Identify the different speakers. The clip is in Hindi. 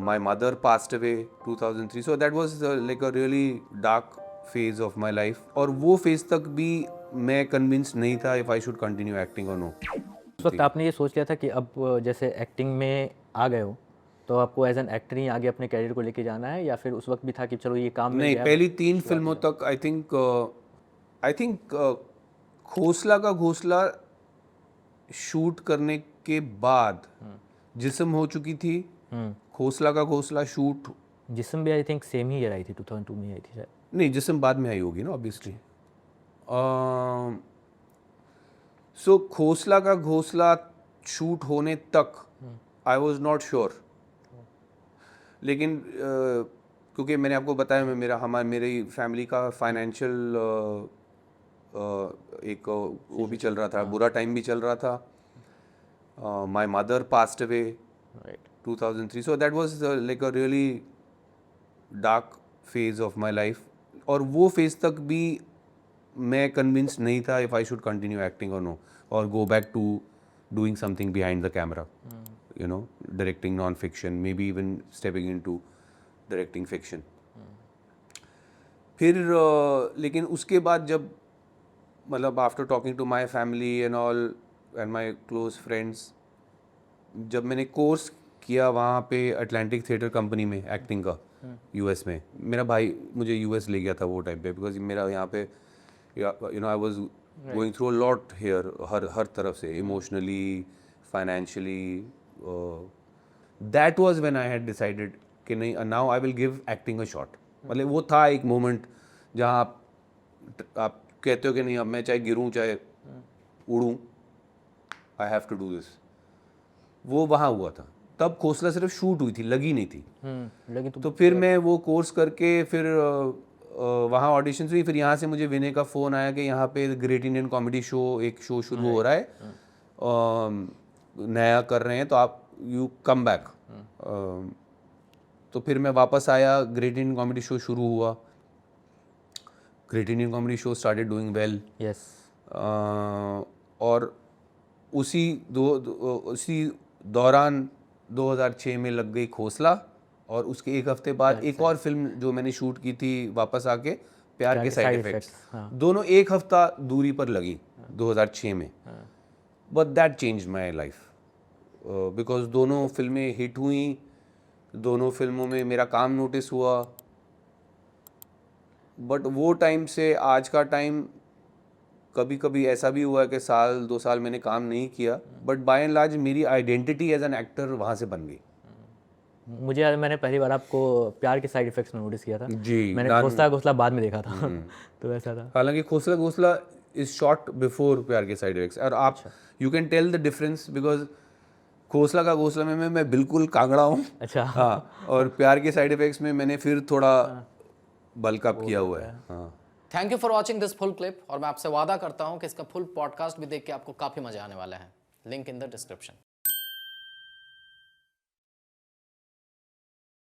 Speaker 1: my mother passed away 2003, so that was like a really dark phase of my life. और वो phase तक भी मैं convinced नहीं था if I should continue acting or no.
Speaker 2: उस वक्त आपने ये सोच लिया था कि अब जैसे एक्टिंग में आ गए हो तो आपको एज एन एक्टर ही आगे अपने कैरियर को लेके जाना है, या फिर उस वक्त भी था कि चलो ये काम मिल
Speaker 1: नहीं,
Speaker 2: गया?
Speaker 1: पहली 3 फिल्मों तक आई थिंक खोसला का घोंसला शूट करने के बाद जिस्म हो चुकी थी। खोसला का घोंसला शूट,
Speaker 2: जिस्म भी I think same he year I थी, 2002 में आई थी शायद।
Speaker 1: नहीं जिस्म बाद में आई होगी ना ऑब्वियसली। सो खोसला का घोंसला शूट होने तक आई वॉज नॉट श्योर, लेकिन क्योंकि मैंने आपको बताया मेरी फैमिली का फाइनेंशियल एक वो भी चल रहा था, बुरा टाइम भी चल रहा था। My mother passed away 2003, so that was like a really dark phase of my life. और वो phase तक भी मैं convinced नहीं था if I should continue acting or no, or go back to doing something behind the camera, you know, directing non-fiction, maybe even stepping into directing fiction. फिर लेकिन उसके बाद जब मतलब after talking to my family and all and my close friends, जब मैंने कोर्स किया वहाँ पे अटलांटिक थिएटर कंपनी में एक्टिंग का यूएस में, मेरा भाई मुझे यूएस ले गया था वो टाइम पे, बिकॉज मेरा यहाँ पे you know I was going through a lot here, हर तरफ से, emotionally, financially. That was when I had decided कि नहीं, now I will give acting a shot. मतलब वो था एक मोमेंट जहाँ आप कहते हो कि नहीं अब मैं चाहे गिरूं चाहे उड़ूं, I have to do this. वो वहाँ हुआ था। तब खोसला सिर्फ शूट हुई थी, लगी नहीं थी।
Speaker 2: लगी
Speaker 1: तो फिर मैं वो कोर्स करके फिर वहाँ ऑडिशंस हुई। फिर यहाँ से मुझे विनय का फ़ोन आया कि यहाँ पे ग्रेट इंडियन कॉमेडी शो, एक शो शुरू हो रहा है, नया कर रहे हैं, तो आप यू कम बैक। तो फिर मैं वापस आया, ग्रेट इंडियन कॉमेडी शो शुरू हुआ, great Indian comedy show started doing well.
Speaker 2: Yes.
Speaker 1: और उसी दौरान 2006 में लग गई खोसला, और उसके एक हफ्ते बाद एक और फिल्म जो मैंने शूट की थी वापस आके, प्यार के साइड इफेक्ट्स। दोनों एक हफ्ता दूरी पर लगी 2006 में। But that change my life, because दोनों फिल्में हिट हुई, दोनों फिल्मों में मेरा काम नोटिस हुआ। बट वो टाइम से आज का टाइम, कभी कभी ऐसा भी हुआ है कि साल 2 साल मैंने काम नहीं किया, बट बाय एंड लार्ज मेरी आइडेंटिटी एज एन एक्टर वहाँ से बन गई।
Speaker 2: मुझे याद है, मैंने पहली बार आपको प्यार के साइड इफेक्ट्स में नोटिस किया था
Speaker 1: जी,
Speaker 2: मैंने खोसला घोसला बाद में देखा था। तो ऐसा था।
Speaker 1: हालांकि खोसला घोसला इज शॉट बिफोर प्यार के साइड इफेक्ट्स, और आप you can tell the difference, because Khosla ka Ghosla में मैं बिल्कुल कांगड़ा हूँ।
Speaker 2: अच्छा।
Speaker 1: हाँ, और प्यार के साइड इफेक्ट्स में मैंने फिर थोड़ा बल्क अप किया हुआ है। हाँ।
Speaker 3: Thank you for watching this full clip, और मैं आपसे वादा करता हूँ कि इसका फुल पॉडकास्ट भी देख के आपको काफ़ी मजा आने वाला है। Link in the description.